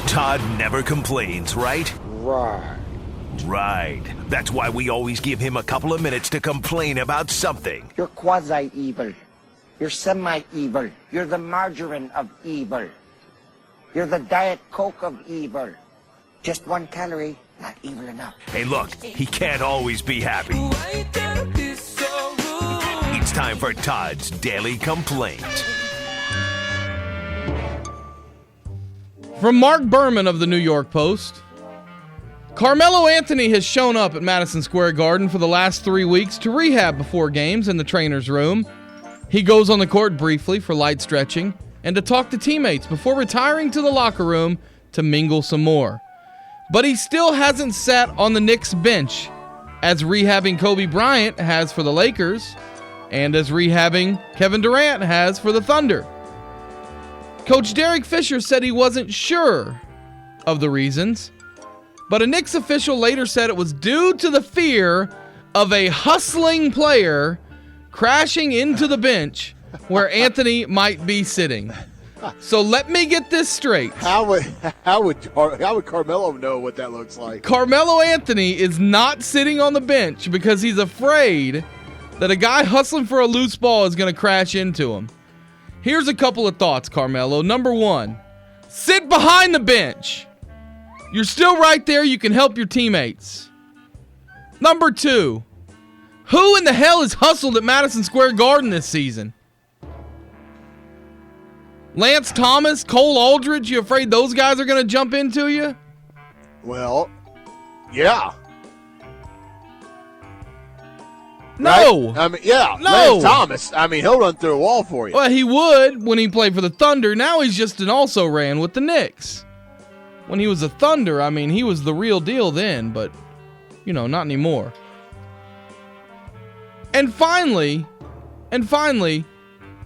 Todd never complains, right? Right. That's why we always give him a couple of minutes to complain about something. You're quasi-evil. You're semi-evil. You're the margarine of evil. You're the Diet Coke of evil. Just 1 calorie, not evil enough. Hey, look, he can't always be happy. It's time for Todd's Daily Complaint. From Mark Berman of the New York Post, Carmelo Anthony has shown up at Madison Square Garden for the last 3 weeks to rehab before games in the trainer's room. He goes on the court briefly for light stretching and to talk to teammates before retiring to the locker room to mingle some more. But he still hasn't sat on the Knicks bench, as rehabbing Kobe Bryant has for the Lakers and as rehabbing Kevin Durant has for the Thunder. Coach Derek Fisher said he wasn't sure of the reasons, but a Knicks official later said it was due to the fear of a hustling player crashing into the bench where Anthony might be sitting. So let me get this straight. How would Carmelo know what that looks like? Carmelo Anthony is not sitting on the bench because he's afraid that a guy hustling for a loose ball is going to crash into him. Here's a couple of thoughts, Carmelo. Number 1, sit behind the bench. You're still right there. You can help your teammates. Number 2, who in the hell has hustled at Madison Square Garden this season? Lance Thomas, Cole Aldridge, you afraid those guys are going to jump into you? Well, yeah. No. Right? I mean, yeah. No. Lance Thomas, I mean, he'll run through a wall for you. Well, he would when he played for the Thunder. Now he's just an also-ran with the Knicks. When he was a Thunder, I mean, he was the real deal then, but, not anymore. And finally,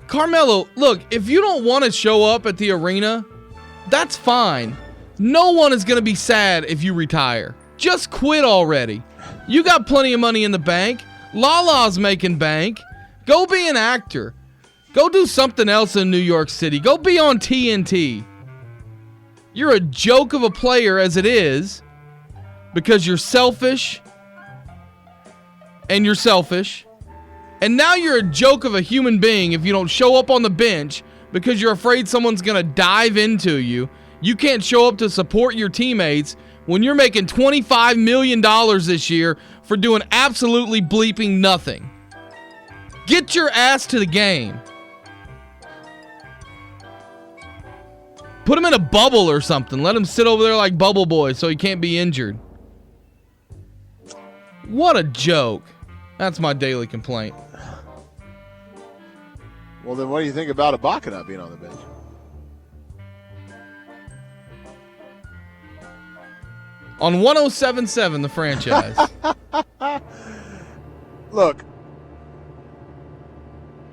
Carmelo, look, if you don't want to show up at the arena, that's fine. No one is going to be sad if you retire. Just quit already. You got plenty of money in the bank. Lala's making bank. Go be an actor. Go do something else in New York City. Go be on TNT. You're a joke of a player as it is because you're selfish. And now you're a joke of a human being if you don't show up on the bench because you're afraid someone's going to dive into you. You can't show up to support your teammates when you're making $25 million this year for doing absolutely bleeping nothing. Get your ass to the game. Put him in a bubble or something. Let him sit over there like Bubble Boy so he can't be injured. What a joke. That's my daily complaint. Well, then what do you think about Ibaka not being on the bench? On 107.7, the franchise. Look,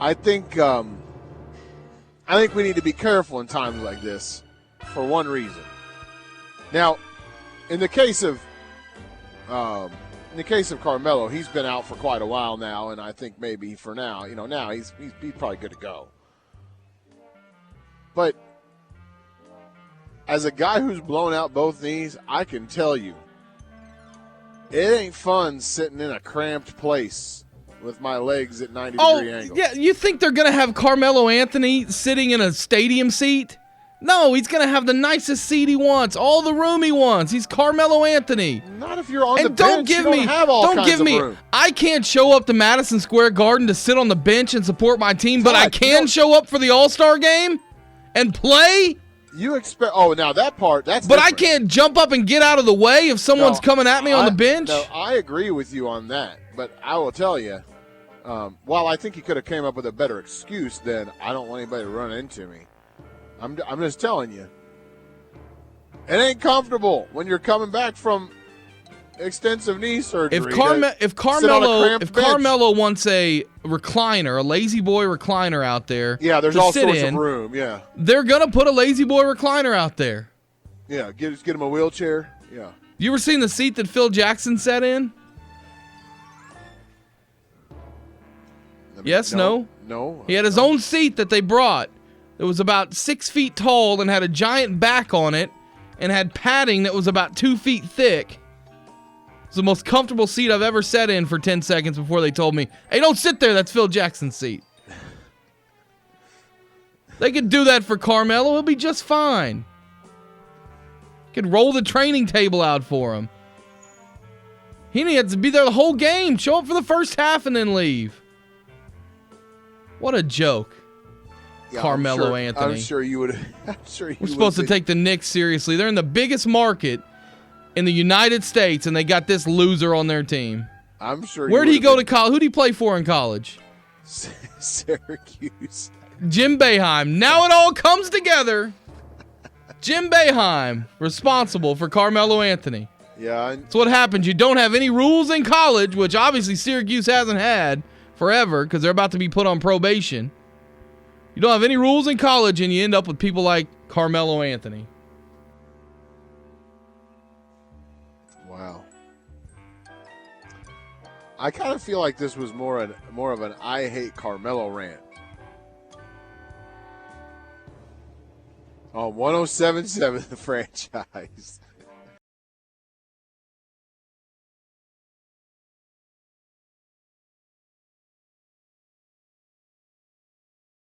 I think we need to be careful in times like this for one reason. Now, in the case of Carmelo, he's been out for quite a while now, and I think maybe for now, now he's probably good to go. But as a guy who's blown out both knees, I can tell you, it ain't fun sitting in a cramped place with my legs at 90-degree angles. Yeah, you think they're going to have Carmelo Anthony sitting in a stadium seat? No, he's going to have the nicest seat he wants, all the room he wants. He's Carmelo Anthony. Not if you're on the bench. You don't have all kinds of room. I can't show up to Madison Square Garden to sit on the bench and support my team, but I can show up for the All-Star game and play? You expect? Oh, now that part, that's But different. I can't jump up and get out of the way if someone's coming at me on the bench? No, I agree with you on that. But I will tell you, while I think he could have came up with a better excuse than I don't want anybody to run into me, I'm just telling you, it ain't comfortable when you're coming back from extensive knee surgery. If Carmelo wants a recliner, a lazy boy recliner out there, there's all sorts of room. Yeah, they're gonna put a lazy boy recliner out there. Yeah, just get him a wheelchair. Yeah. You ever seen the seat that Phil Jackson sat in? Yes, no. He had his own seat that they brought. It was about 6 feet tall and had a giant back on it, and had padding that was about 2 feet thick. It's the most comfortable seat I've ever sat in for 10 seconds before they told me, hey, don't sit there. That's Phil Jackson's seat. They could do that for Carmelo. He'll be just fine. Could roll the training table out for him. He didn't have to be there the whole game. Show up for the first half and then leave. What a joke. Yeah, Carmelo Anthony. I'm sure you would. We're supposed to take the Knicks seriously. They're in the biggest market in the United States, and they got this loser on their team. I'm sure. Where did he go to college? Who did he play for in college? Syracuse. Jim Boeheim. Now it all comes together. Jim Boeheim, responsible for Carmelo Anthony. Yeah. That's what happens. You don't have any rules in college, which obviously Syracuse hasn't had forever because they're about to be put on probation. You don't have any rules in college, and you end up with people like Carmelo Anthony. Wow. I kind of feel like this was more of an I hate Carmelo rant. On 107.7 The Franchise.